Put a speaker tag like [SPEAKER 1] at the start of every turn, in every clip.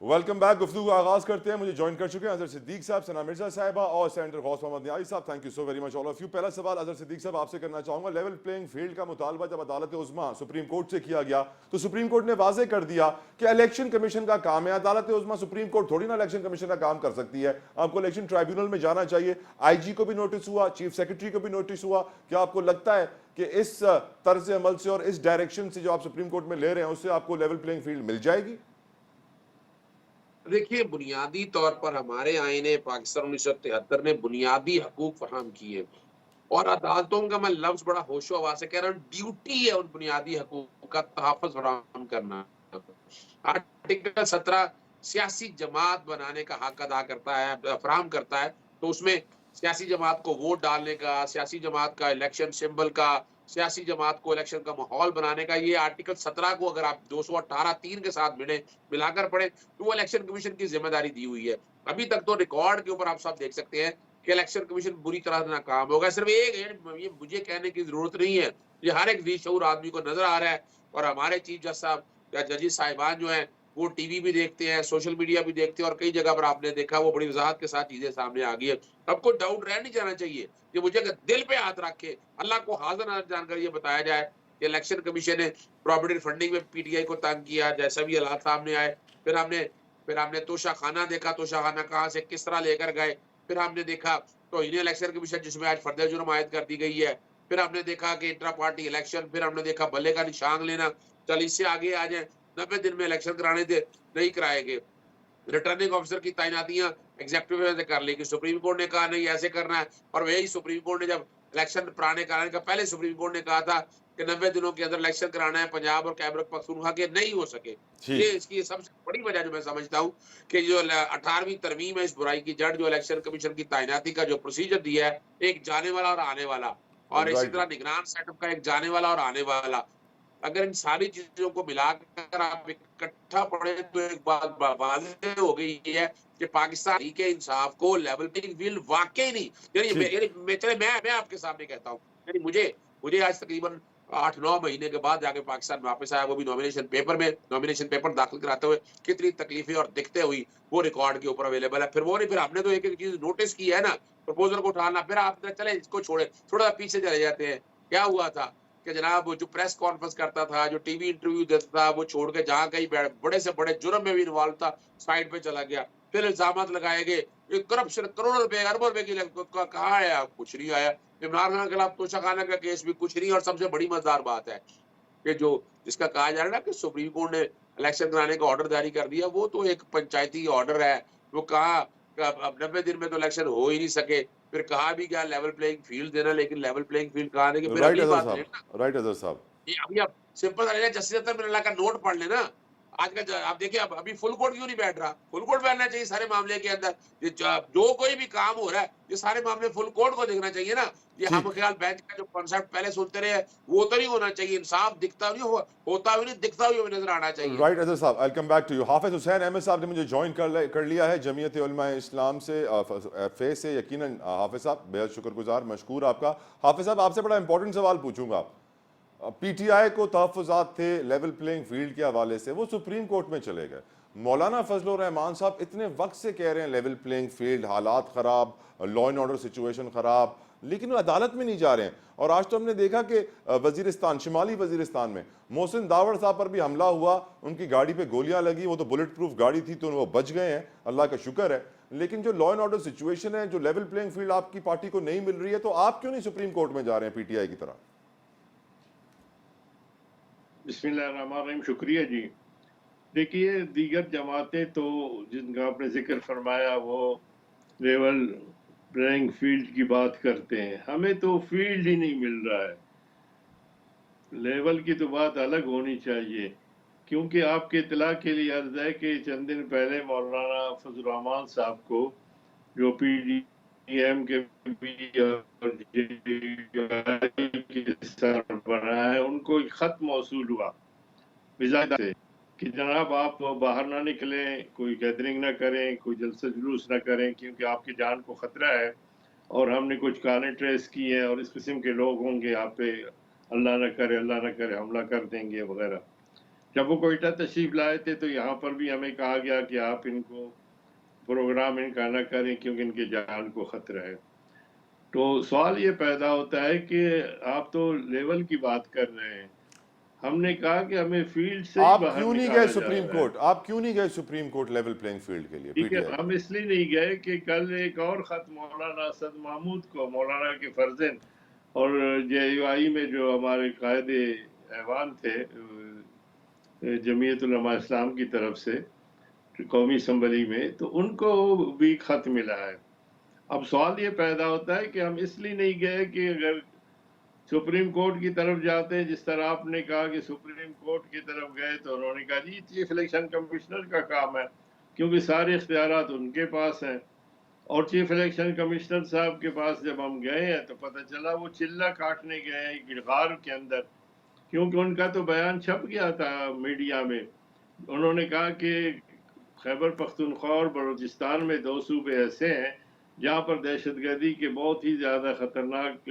[SPEAKER 1] Welcome back. गुफ्तगू का आगाज करते हैं। मुझे ज्वाइन कर चुके हैं अजहर सिद्दीक साहब, सना मिर्जा साहिबा और सेनेटर गौस मोहम्मद न्याई साहब। Thank you so very much all of you. पहला सवाल अजहर सिद्दीक साहब आपसे करना चाहूंगा। लेवल प्लेइंग फील्ड का मुतालबा जब अदालत उज़्मा सुप्रीम कोर्ट से किया गया तो सुप्रीम कोर्ट ने वाजे कर दिया कि इलेक्शन कमीशन का काम है। अदालत उज़्मा सुप्रीम कोर्ट थोड़ी ना इलेक्शन कमीशन का काम कर सकती है। आपको इलेक्शन ट्राइब्यूनल में जाना चाहिए। IG को भी नोटिस हुआ, चीफ सेक्रेटरी को भी नोटिस हुआ। क्या आपको लगता है कि इस तर्ज अमल से और इस डायरेक्शन से जो आप सुप्रीम कोर्ट में ले रहे हैं उससे आपको लेवल प्लेइंग फील्ड मिल जाएगी?
[SPEAKER 2] देखिए, बुनियादी तौर पर हमारे आईने पाकिस्तान 1973 ने बुनियादी हकूक फराहम किए और अदालतों का मैं लफ्ज बड़ा होशो हवास से कह रहा हूँ, ड्यूटी है उन बुनियादी हकूक का तहफ़्फ़ुज़ फराहम करना। आर्टिकल 17 सियासी जमात बनाने का हक अदा करता है, फराहम करता है। तो उसमें सियासी जमात को वोट डालने का, सियासी जमात का इलेक्शन सिंबल का, सियासी जमात को इलेक्शन का माहौल बनाने का, ये आर्टिकल 17 को अगर आप 218(3) के साथ मिलाकर पढ़े तो वो इलेक्शन कमीशन की जिम्मेदारी दी हुई है। अभी तक तो रिकॉर्ड के ऊपर आप सब देख सकते हैं कि इलेक्शन कमीशन बुरी तरह से नाकाम होगा। सिर्फ एक ये मुझे कहने की जरूरत नहीं है, ये हर एक ज़ी-शऊर आदमी को नजर आ रहा है। और हमारे चीफ जज साहब या जजेस साहिबान जो हैं वो टीवी भी देखते हैं, सोशल मीडिया भी देखते हैं और कई जगह पर आपने देखा वो बड़ी वजाहत के साथ चीजें सामने आ गई है। अब कोई डाउट रह नहीं जाना चाहिए कि मुझे अगर दिल पे हाथ रख के अल्लाह को हाजिर नाज़िर जानकर ये बताया जाए कि इलेक्शन कमीशन ने प्रॉपर्टी फंडिंग में PTI को तंग किया, जैसा भी हालात सामने आए। फिर हमने तोशा खाना देखा, तोशा खाना कहाँ से किस तरह लेकर गए। फिर हमने देखा तो इन्हें इलेक्शन कमीशन जिसमें आज फर्द जुर्म आयद कर दी गई है। फिर हमने देखा कि इंट्रा पार्टी इलेक्शन, फिर हमने देखा बल्ले का निशान लेना। चल इससे आगे आ जाए, 90 दिन में इलेक्शन कराने थे, नहीं कराए गए। रिटर्निंग ऑफिसर की तैनातियां एग्जीक्यूटिव ने कर ली कि सुप्रीम कोर्ट ने कहा नहीं ऐसे करना है, और वही सुप्रीम कोर्ट ने जब इलेक्शन पुराने कराने का पहले सुप्रीम कोर्ट ने कहा था कि 90 दिनों के अंदर इलेक्शन कराना है पंजाब और खैबर पख्तूनख्वा के, नहीं हो सके।
[SPEAKER 1] जी।
[SPEAKER 2] ये इसकी सबसे बड़ी वजह जो मैं समझता हूँ कि जो 18वीं तरमीम है इस बुराई की जड़, जो इलेक्शन कमीशन की तैनाती का जो प्रोसीजर दिया है, एक जाने वाला और आने वाला, और इसी
[SPEAKER 1] राइट।
[SPEAKER 2] तरह निगरान सेटअप का एक जाने वाला और आने वाला। अगर इन सारी चीजों को मिलाकर आप इकट्ठा पढ़े तो एक बात वाज़ेह हो गई है कि पाकिस्तान के इंसाफ को लेवल प्लेइंग फील्ड वाकई नहीं,
[SPEAKER 1] ठीक।
[SPEAKER 2] मैं आपके सामने कहता हूँ, यानी मुझे आज तकरीबन 8-9 महीने के बाद जाके पाकिस्तान वापस आया, वो भी नॉमिनेशन पेपर दाखिल कराते हुए कितनी तकलीफें और दिक्कतें हुई वो रिकॉर्ड के ऊपर अवेलेबल है। फिर हमने तो एक एक चीज नोटिस की है ना, प्रपोजल को उठाना, फिर आप चले इसको छोड़े, थोड़ा पीछे चले जाते हैं। क्या हुआ था कि जनाब वो जो प्रेस कॉन्फ्रेंस करता था, जो टीवी इंटरव्यू देता था, वो छोड़ के जहां कहीं बड़े से बड़े जुर्म में भी इन्वॉल्व था, साइड पे चला गया। फिर इल्जामात लगाए गए, ये करप्शन करोड़ों रुपए अरबों रुपए की कहाँ आया, कुछ नहीं आया। इमरान खान के खिलाफ तोशाखाना का केस भी कुछ नहीं। और सबसे बड़ी मजेदार बात है कि जो जिसका कहा जा रहा है ना कि सुप्रीम कोर्ट ने इलेक्शन कराने का ऑर्डर जारी कर दिया, वो तो एक पंचायती ऑर्डर है। वो कहा अब 90 दिन में तो इलेक्शन हो ही नहीं सके। फिर कहा भी क्या लेवल प्लेइंग फील्ड देना, लेकिन लेवल प्लेइंग फील्ड कहा नहीं कि फिर
[SPEAKER 1] राइट
[SPEAKER 2] अगली
[SPEAKER 1] अजहर
[SPEAKER 2] बात
[SPEAKER 1] साहब,
[SPEAKER 2] लेना।
[SPEAKER 1] राइट अजहर साहब।
[SPEAKER 2] ये अभी आप सिंपल सा लेना, जस्टिस अख्तर मिनल्ला का नोट पढ़ लेना आज का। आप देखिए अब अभी फुल कोर्ट क्यों नहीं बैठ रहा? फुल कोर्ट बैठना चाहिए सारे मामले के अंदर। ये जो कोई भी काम हो रहा है ये सारे मामले फुल कोर्ट को देखना चाहिए ना। ये हम
[SPEAKER 1] ठीक।
[SPEAKER 2] ख्याल बेंच का जो कॉन्सेप्ट पहले सुनते रहे वो तो नहीं होना चाहिए। इंसाफ दिखता नहीं होता भी नहीं, दिखता हुआ भी नजर आना चाहिए।
[SPEAKER 1] राइट अजहर साहब, आई कम बैक टू यू। हाफिज हुसैन अहमद साहब ने मुझे ज्वाइन कर लिया है जमीयत उलमा इस्लाम से, फे से। यकीनन हाफिज साहब बेहद शुक्रगुजार, मशकूर आपका। हाफिज साहब आपसे बड़ा इंपॉर्टेंट सवाल पूछूंगा। PTI को तहफ़्फ़ुज़ात थे लेवल प्लेइंग फील्ड के हवाले से, वो सुप्रीम कोर्ट में चले गए। मौलाना फजलुर रहमान साहब इतने वक्त से कह रहे हैं लेवल प्लेइंग फील्ड, हालात ख़राब, लॉ एंड ऑर्डर सिचुएशन ख़राब, लेकिन वो अदालत में नहीं जा रहे हैं। और आज तो हमने देखा कि वजीरिस्तान, शिमाली वजीरिस्तान में मोहसिन दावड़ साहब पर भी हमला हुआ, उनकी गाड़ी पे गोलियां लगी। वो तो बुलेट प्रूफ गाड़ी थी तो वो बच गए हैं, अल्लाह का शुक्र है। लेकिन जो लॉ एंड ऑर्डर सिचुएशन है, जो लेवल प्लेइंग फील्ड आपकी पार्टी को नहीं मिल रही है, तो आप क्यों नहीं सुप्रीम कोर्ट में जा रहे हैं PTI की तरह?
[SPEAKER 3] बिस्मिल्लाहिर्रहमानिर्रहीम, शुक्रिया जी। देखिए, दीगर जमातें तो जिनका आपने जिक्र फरमाया वो लेवल प्लेइंग फील्ड की बात करते हैं, हमें तो फील्ड ही नहीं मिल रहा है। लेवल की तो बात अलग होनी चाहिए, क्योंकि आपके इत्तला के लिए अर्ज है कि चंद दिन पहले मौलाना फजलुर रहमान साहब को, जो PDM के भी और JUI के सरबराह है, उनको एक खत मौसूल हुआ विज़ायत से कि जनाब आप बाहर ना निकलें, कोई गैदरिंग ना करें, कोई जलसा जुलूस ना करें, क्योंकि आपकी जान को ख़तरा है और हमने कुछ कालें ट्रेस की हैं और इस किस्म के लोग होंगे आप पे, अल्लाह ना करे हमला कर देंगे वगैरह। जब वो कोयटा तशरीफ लाए थे तो यहाँ पर भी हमें कहा गया कि आप इनको प्रोग्राम इनका न करें क्योंकि इनके जान को खतरा है। तो सवाल ये पैदा होता है कि आप तो लेवल की बात कर रहे हैं, हमने कहा कि हमें फील्ड से ही
[SPEAKER 1] आप
[SPEAKER 3] बाहर
[SPEAKER 1] क्यों नहीं गए
[SPEAKER 3] निकाला जा
[SPEAKER 1] सुप्रीम
[SPEAKER 3] रहा है।
[SPEAKER 1] कोर्ट? आप क्यों नहीं गए supreme court level playing field के लिए?
[SPEAKER 3] ठीक है,
[SPEAKER 1] पीटीआई
[SPEAKER 3] हम इसलिए नहीं गए कि कल एक और खत मौलाना असद महमूद को, मौलाना के फर्जंद और जेयूआई में जो हमारे कायदे ऐवान थे जमीयत उलमा इस्लाम की तरफ से कौमी असम्बली में, तो उनको भी खत मिला है। अब सवाल ये पैदा होता है कि हम इसलिए नहीं गए कि अगर सुप्रीम कोर्ट की तरफ जाते हैं, जिस तरह आपने कहा कि सुप्रीम कोर्ट की तरफ गए तो उन्होंने कहा जी चीफ इलेक्शन कमिश्नर का काम है, क्योंकि सारे इख्तियारात उनके पास हैं। और चीफ इलेक्शन कमिश्नर साहब के पास जब हम गए हैं तो पता चला वो चिल्ला काटने गए हैं गिरगार के अंदर, क्योंकि उनका तो बयान छप गया था मीडिया में। उन्होंने कहा कि खैबर पख्तूनख्वा और बलूचिस्तान में 2 सूबे ऐसे हैं जहाँ पर दहशतगर्दी के बहुत ही ज़्यादा ख़तरनाक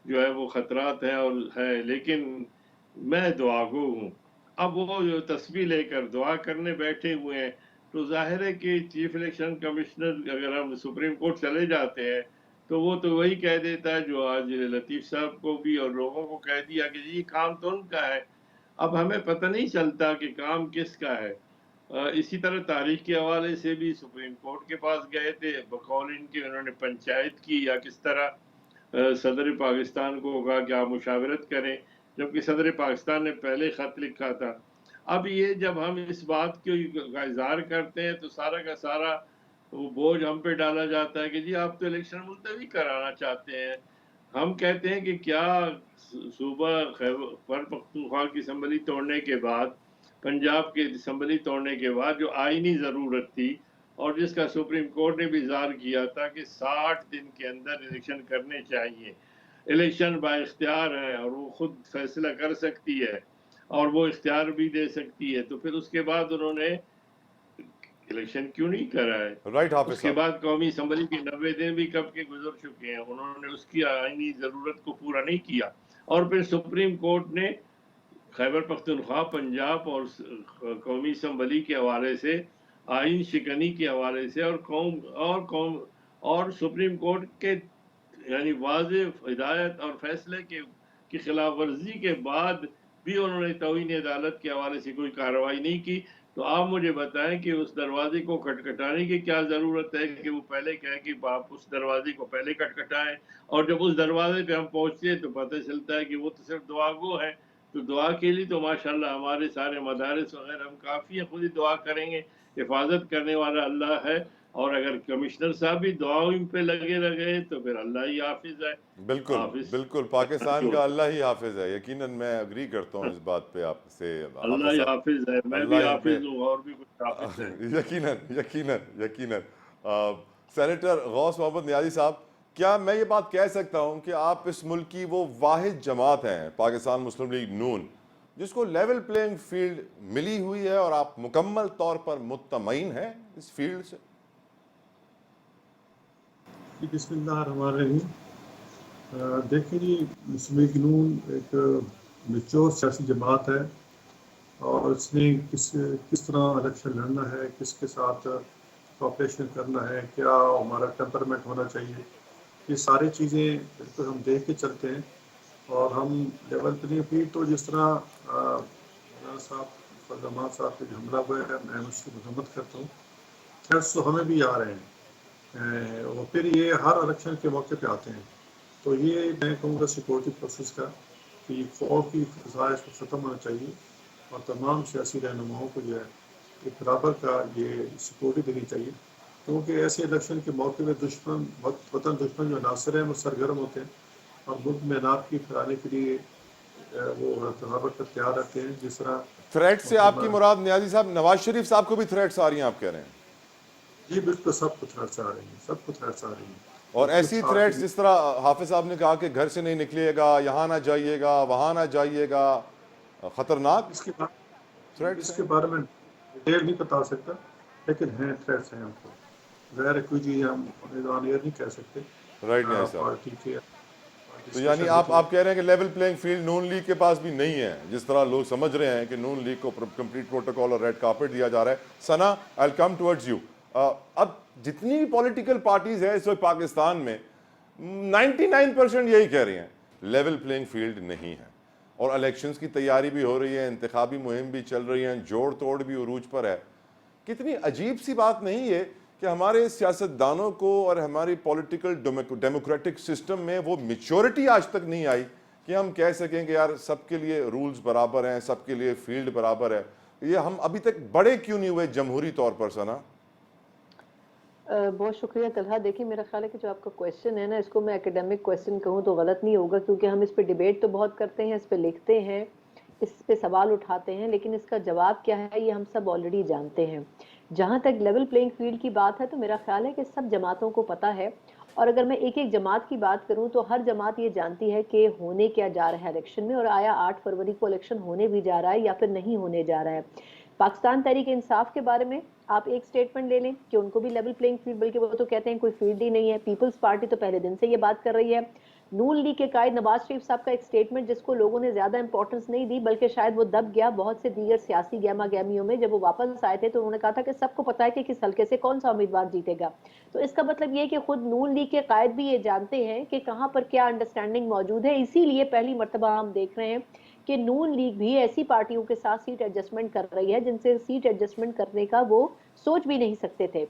[SPEAKER 3] जो है वो ख़तरात हैं और है, लेकिन मैं दुआगो हूँ। अब वो जो तस्बीह लेकर दुआ करने बैठे हुए हैं, तो ज़ाहिर है कि चीफ इलेक्शन कमिश्नर अगर हम सुप्रीम कोर्ट चले जाते हैं तो वो तो वही कह देता है जो आज लतीफ़ साहब को भी और लोगों को कह दिया कि जी काम तो उनका है। अब हमें पता नहीं चलता कि काम किसका है। इसी तरह तारीख के हवाले से भी सुप्रीम कोर्ट के पास गए थे, बकौल इनके उन्होंने पंचायत की या किस तरह सदर पाकिस्तान को कहा कि आप मुशावरत करें, जबकि सदर पाकिस्तान ने पहले ख़त लिखा था। अब ये जब हम इस बात का इज़हार करते हैं तो सारा का सारा वो बोझ हम पे डाला जाता है कि जी आप तो इलेक्शन मुलतवी कराना चाहते हैं। हम कहते हैं कि क्या सूबा खैबर पख्तूनख्वा की असम्बली तोड़ने के बाद, पंजाब की असम्बली तोड़ने के बाद जो आईनी ज़रूरत थी और जिसका सुप्रीम कोर्ट ने भी इज़हार किया था कि 60 दिन के अंदर इलेक्शन करने चाहिए। इलेक्शन बाइख्तियार है और वो खुद फैसला कर सकती है और वो इख्तियार भी दे सकती है, तो फिर उसके बाद उन्होंने इलेक्शन क्यों नहीं करा है?
[SPEAKER 1] राइट हाफिज
[SPEAKER 3] उसके
[SPEAKER 1] साहब।
[SPEAKER 3] बाद कौमी असम्बली के 90 दिन भी कब के गुजर चुके हैं, उन्होंने उसकी आईनी ज़रूरत को पूरा नहीं किया। और फिर सुप्रीम कोर्ट ने खैबर पख्तूनख्वा, पंजाब और कौमी असम्बली के हवाले से, आइन शिकनी के हवाले से और और सुप्रीम कोर्ट के यानी वाज़ेह हिदायत और फैसले की खिलाफ वर्जी के बाद भी उन्होंने तौहीन अदालत के हवाले से कोई कार्रवाई नहीं की। तो आप मुझे बताएं कि उस दरवाजे को खटखटाने की क्या ज़रूरत है कि वो पहले कहे कि आप उस दरवाजे को पहले खटखटाएं, और जब उस दरवाजे पे हम पहुंचते हैं तो पता चलता है कि वो तो सिर्फ दुआगो है। तो दुआ के लिए तो माशाल्लाह हमारे सारे मदारिस वगैरह हम काफ़ी खुद ही दुआ करेंगे, हिफाजत करने वाला अल्लाह है। और अगर कमिश्नर साहब भी दुआओं पे लगे रहे तो फिर अल्लाह ही हाफिज है।
[SPEAKER 1] बिल्कुल
[SPEAKER 3] हाफिज
[SPEAKER 1] बिल्कुल, पाकिस्तान का अल्लाह ही हाफिज है। यकीनन मैं अग्री करता हूँ इस बात पे आपसे
[SPEAKER 3] अल्लाह
[SPEAKER 1] हाफिज
[SPEAKER 3] ही
[SPEAKER 1] साहब।
[SPEAKER 3] हाफिज है, मैं भी
[SPEAKER 1] अल्लाह ही पे
[SPEAKER 3] हाफिज हूँ और भी कुछ हाफिज हैं।
[SPEAKER 1] यकीनन यकीनन यकीनन। सेनेटर गौस मोहम्मद नियाज़ी साहब, क्या मैं ये बात कह सकता हूँ कि आप इस मुल्क की वो वाहिद जमात हैं, पाकिस्तान मुस्लिम लीग नून, जिसको लेवल प्लेइंग फील्ड मिली हुई है और आप मुकम्मल तौर पर मुतमईन हैं इस फील्ड से?
[SPEAKER 4] बिस्मिल्लाहिर्रहमानिर्रहीम। देखिए जी, मुस्लिम लीग नून एक मैच्योर सियासी जमात है और इसने किस तरह इलेक्शन लड़ना है, किसके साथ कॉपरेशन करना है, क्या हमारा टेम्परमेंट होना चाहिए, ये सारी चीज़ें बिल्कुल हम देख के चलते हैं। और हम लेवल प्लेइंग फील्ड तो जिस तरह मौलाना साहब फरमान साहब पे हमला हुआ है, मैं उसकी मजम्मत करता हूँ। खैर तो हमें भी आ रहे हैं और फिर ये हर इलेक्शन के मौके पे आते हैं। तो ये मैं कहूँगा सिक्योरिटी प्रोसेस का कि खौफ की फ़ज़ा इसको ख़त्म होना चाहिए और तमाम सियासी रहनुमाओं को जो है एक बराबर का ये सिक्योरिटी देनी चाहिए, क्योंकि ऐसे इलेक्शन के मौके पर दुश्मन वतन दुश्मन जो नासर हैं वो सरगर्म होते हैं और मुल्क में नापकी फैलाने के लिए वो बराबर का तैयार रहते हैं। जिस तरह
[SPEAKER 1] थ्रेट से आपकी मुराद नियाज़ी साहब नवाज शरीफ साहब को भी थ्रेट्स आ रही हैं आप कह रहे हैं?
[SPEAKER 4] जी बिल्कुल, सबको थ्रेट्स आ रही हैं, सबको थ्रेट्स आ रही हैं।
[SPEAKER 1] और ऐसी थ्रेट्स जिस तरह हाफिज साहब ने कहा कि घर से नहीं निकलिएगा, यहाँ ना जाइएगा, वहाँ ना जाइएगा, खतरनाक थ्रेट्स
[SPEAKER 4] इसके
[SPEAKER 1] हैं।
[SPEAKER 4] बारे में डिटेल नहीं बता सकता, लेकिन हैं थ्रेट्स हैं हमको। गैर कोई चीज़ हम ऑन एयर नहीं कह सकते।
[SPEAKER 1] राइट नियाज़ी साहब।
[SPEAKER 4] पार्टी के
[SPEAKER 1] تو یعنی آپ کہہ رہے ہیں کہ لیول پلینگ فیلڈ نون لیگ کے پاس بھی نہیں ہے، جس طرح لوگ سمجھ رہے ہیں کہ نون لیگ کو کمپلیٹ پروٹوکول اور ریڈ کارپٹ دیا جا رہا ہے. ثنا آئی کم ٹورڈز یو. اب جتنی بھی پولیٹیکل پارٹیز ہیں اس وقت پاکستان میں 99% یہی کہہ رہی ہیں لیول پلینگ فیلڈ نہیں ہے، اور الیکشنز کی تیاری بھی ہو رہی ہے، انتخابی مہم بھی چل رہی ہیں، جوڑ توڑ بھی عروج پر ہے. کتنی عجیب سی بات نہیں ہے کہ ہمارے سیاستدانوں کو اور ہماری پولیٹیکل ڈیموکریٹک سسٹم میں وہ میچورٹی آج تک نہیں آئی کہ ہم کہہ سکیں کہ یار سب کے لیے رولز برابر ہیں، سب کے لیے فیلڈ برابر ہے. یہ ہم ابھی تک بڑے کیوں نہیں ہوئے جمہوری طور پر؟ ثنا
[SPEAKER 5] بہت شکریہ طلحہ. دیکھیں میرا خیال ہے کہ جو آپ کا کویشچن ہے نا، اس کو میں اکیڈمک کویشچن کہوں تو غلط نہیں ہوگا، کیونکہ ہم اس پہ ڈیبیٹ تو بہت کرتے ہیں، اس پہ لکھتے ہیں، اس پہ سوال اٹھاتے ہیں، لیکن اس کا جواب کیا ہے یہ ہم سب آلریڈی جانتے ہیں. جہاں تک لیول پلینگ فیلڈ کی بات ہے تو میرا خیال ہے کہ سب جماعتوں کو پتہ ہے، اور اگر میں ایک ایک جماعت کی بات کروں تو ہر جماعت یہ جانتی ہے کہ ہونے کیا جا رہا ہے الیکشن میں، اور آیا 8 فروری کو الیکشن ہونے بھی جا رہا ہے یا پھر نہیں ہونے جا رہا ہے. پاکستان تحریک انصاف کے بارے میں آپ ایک سٹیٹمنٹ لے لیں کہ ان کو بھی لیول پلینگ فیلڈ، بلکہ وہ تو کہتے ہیں کوئی فیلڈ ہی نہیں ہے. پیپلز پارٹی تو پہلے دن سے یہ بات کر رہی ہے. نون لیگ کے قائد نواز شریف صاحب کا ایک سٹیٹمنٹ جس کو لوگوں نے زیادہ امپورٹنس نہیں دی، بلکہ شاید وہ دب گیا بہت سے دیگر سیاسی گہما گہمیوں میں. جب وہ واپس آئے تھے تو انہوں نے کہا تھا کہ سب کو پتا ہے کہ کس حلقے سے کون سا امیدوار جیتے گا. تو اس کا مطلب یہ ہے کہ خود نون لیگ کے قائد بھی یہ جانتے ہیں کہ کہاں پر کیا انڈرسٹینڈنگ موجود ہے. اسی لیے پہلی مرتبہ ہم دیکھ رہے ہیں کہ نون لیگ بھی ایسی پارٹیوں کے ساتھ سیٹ ایڈجسٹمنٹ کر رہی ہے جن سے سیٹ ایڈجسٹمنٹ کرنے کا وہ سوچ بھی نہیں سکتے تھے.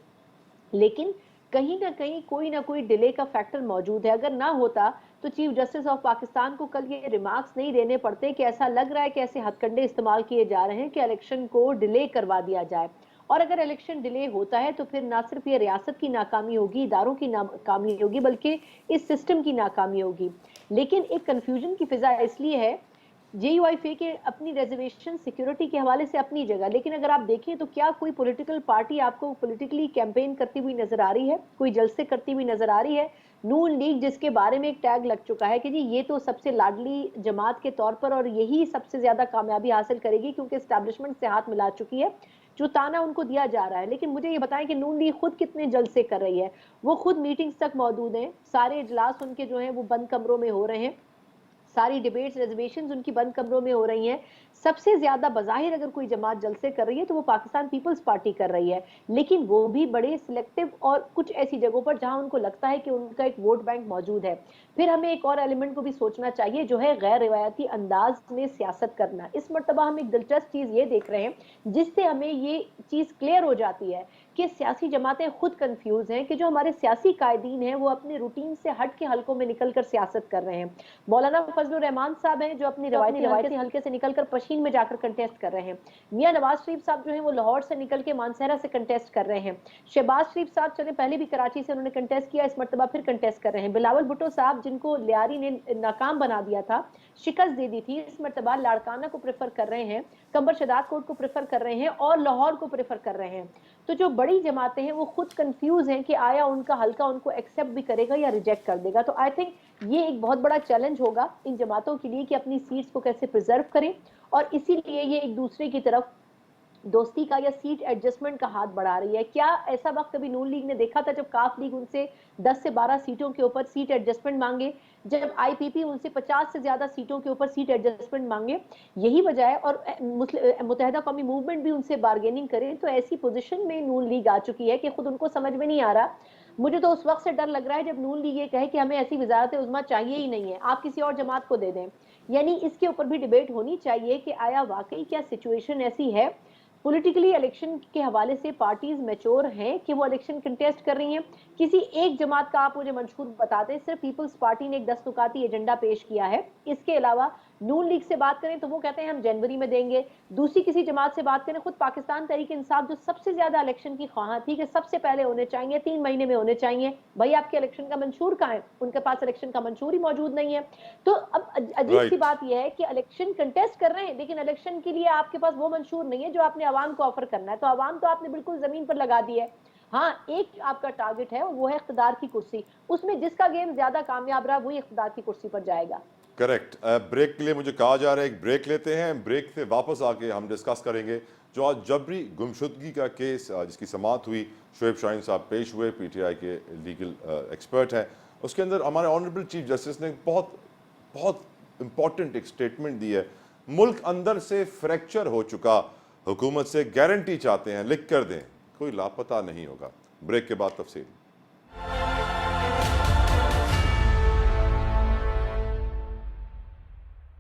[SPEAKER 5] لیکن کہیں نہ کہیں کوئی نہ کوئی ڈیلے کا فیکٹر موجود ہے. اگر نہ ہوتا تو چیف جسٹس آف پاکستان کو کل یہ ریمارکس نہیں دینے پڑتے کہ ایسا لگ رہا ہے کہ ایسے ہتھ کنڈے استعمال کیے جا رہے ہیں کہ الیکشن کو ڈیلے کروا دیا جائے. اور اگر الیکشن ڈیلے ہوتا ہے تو پھر نہ صرف یہ ریاست کی ناکامی ہوگی، اداروں کی ناکامی ہوگی، بلکہ اس سسٹم کی ناکامی ہوگی. لیکن ایک کنفیوژن کی فضا اس لیے ہے، جے یو آئی فے کے اپنی ریزرویشن سیکیورٹی کے حوالے سے اپنی جگہ، لیکن اگر آپ دیکھیں تو کیا کوئی پولیٹیکل پارٹی آپ کو پولیٹیکلی کیمپین کرتی ہوئی نظر آ رہی ہے، کوئی جلسے کرتی ہوئی نظر آ رہی ہے؟ نون لیگ جس کے بارے میں ایک ٹیگ لگ چکا ہے کہ جی یہ تو سب سے لاڈلی جماعت کے طور پر اور یہی سب سے زیادہ کامیابی حاصل کرے گی کیونکہ اسٹیبلشمنٹ سے ہاتھ ملا چکی ہے، جو تانا ان کو دیا جا رہا ہے. لیکن مجھے یہ بتائیں کہ نون لیگ خود کتنے جلسے کر رہی ہے؟ وہ خود میٹنگز تک موجود ہیں، سارے اجلاس ان کے جو ہیں وہ بند کمروں میں ہو رہے ہیں، ساری ڈیبیٹس ریزرویشنز ان کی بند کمروں میں ہو رہی ہیں. سب سے زیادہ بظاہر اگر کوئی جماعت جلسے کر رہی ہے تو وہ پاکستان پیپلز پارٹی کر رہی ہے، لیکن وہ بھی بڑے سلیکٹو اور کچھ ایسی جگہوں پر جہاں ان کو لگتا ہے کہ ان کا ایک ووٹ بینک موجود ہے. پھر ہمیں ایک اور ایلیمنٹ کو بھی سوچنا چاہیے جو ہے غیر روایتی انداز میں سیاست کرنا. اس مرتبہ ہم ایک دلچسپ چیز یہ دیکھ رہے ہیں جس سے ہمیں یہ چیز کلیئر ہو جاتی ہے کہ سیاسی جماعتیں خود کنفیوز ہیں کہ جو ہمارے سیاسی قائدین ہیں وہ اپنے روٹین سے ہٹ کے حلقوں میں نکل کر سیاست کر رہے ہیں. مولانا فضل الرحمان صاحب ہیں جو اپنی روایتی حلقے سے نکل کر پشین میں جا کر کنٹیسٹ کر رہے ہیں. میاں نواز شریف صاحب جو ہیں وہ لاہور سے نکل کے مانسہرہ سے کنٹیسٹ کر رہے ہیں. شہباز شریف صاحب چلے پہلے بھی کراچی سے انہوں نے کنٹیسٹ کیا، اس مرتبہ پھر کنٹیسٹ کر رہے ہیں. بلاول بھٹو صاحب جن کو لیاری نے ناکام بنا دیا تھا، شکست دے دی تھی، اس مرتبہ لاڑکانہ کو پریفر کر رہے ہیں، کمبر شداد کوٹ کو پریفر کر رہے ہیں اور لاہور کو پریفر کر رہے ہیں. تو جو بڑی جماعتیں ہیں وہ خود کنفیوز ہیں کہ آیا ان کا حلقہ ان کو ایکسیپٹ بھی کرے گا یا ریجیکٹ کر دے گا. تو آئی تھنک یہ ایک بہت بڑا چیلنج ہوگا ان جماعتوں کے لیے کہ اپنی سیٹس کو کیسے پریزرو کریں، اور اسی لیے یہ ایک دوسرے کی طرف دوستی کا یا سیٹ ایڈجسٹمنٹ کا ہاتھ بڑھا رہی ہے. کیا ایسا وقت کبھی نون لیگ نے دیکھا تھا جب کاف لیگ ان سے 10 سے 12 سیٹوں کے اوپر سیٹ ایڈجسٹمنٹ مانگے، جب آئی پی پی ان سے 50 سے زیادہ سیٹوں کے اوپر سیٹ ایڈجسٹمنٹ مانگے؟ یہی وجہ ہے، اور متحدہ قومی موومنٹ بھی ان سے بارگیننگ کرے. تو ایسی پوزیشن میں نون لیگ آ چکی ہے کہ خود ان کو سمجھ میں نہیں آ رہا. مجھے تو اس وقت سے ڈر لگ رہا ہے جب نون لیگ یہ کہے کہ ہمیں ایسی وزارت عظمیٰ چاہیے ہی نہیں ہے، آپ کسی اور جماعت کو دے دیں. یعنی اس کے اوپر بھی ڈیبیٹ ہونی چاہیے کہ آیا واقعی کیا سچویشن ایسی ہے پولیٹیکلی الیکشن کے حوالے سے پارٹیز میچور ہیں کہ وہ الیکشن کنٹیسٹ کر رہی ہیں. کسی ایک جماعت کا آپ مجھے منشور بتا دیں، صرف پیپلز پارٹی نے ایک 10 نکاتی ایجنڈا پیش کیا ہے. اس کے علاوہ نون لیگ سے بات کریں تو وہ کہتے ہیں ہم جنوری میں دیں گے. دوسری کسی جماعت سے بات کریں، خود پاکستان تحریک انصاف جو سب سے زیادہ الیکشن کی خواہاں تھی کہ سب سے پہلے ہونے چاہیے، 3 مہینے میں ہونے چاہیے، بھائی آپ کے الیکشن کا منشور کہاں ہے؟ ان کے پاس الیکشن کا منشور ہی موجود نہیں ہے. تو اب عجیب سی بات یہ ہے کہ الیکشن کنٹیسٹ کر رہے ہیں لیکن الیکشن کے لیے آپ کے پاس وہ منشور نہیں ہے جو آپ نے عوام کو آفر کرنا ہے. تو عوام تو آپ نے بالکل زمین پر لگا دی ہے. ہاں ایک آپ کا ٹارگٹ ہے وہ ہے اقتدار کی کرسی، اس میں جس کا گیم زیادہ کامیاب رہا وہی اقتدار کی کرسی پر جائے گا.
[SPEAKER 1] کریکٹ. بریک کے لیے مجھے کہا جا رہا ہے ایک بریک لیتے ہیں، بریک سے واپس آ کے ہم ڈسکس کریں گے جو آج جبری گمشدگی کا کیس جس کی سماعت ہوئی. شعیب شاہین صاحب پیش ہوئے، پی ٹی آئی کے لیگل ایکسپرٹ ہیں. اس کے اندر ہمارے آنریبل چیف جسٹس نے بہت بہت امپورٹنٹ ایک سٹیٹمنٹ دی ہے، ملک اندر سے فریکچر ہو چکا، حکومت سے گارنٹی چاہتے ہیں لکھ کر دیں کوئی لاپتہ نہیں ہوگا۔ بریک کے بعد تفصیل۔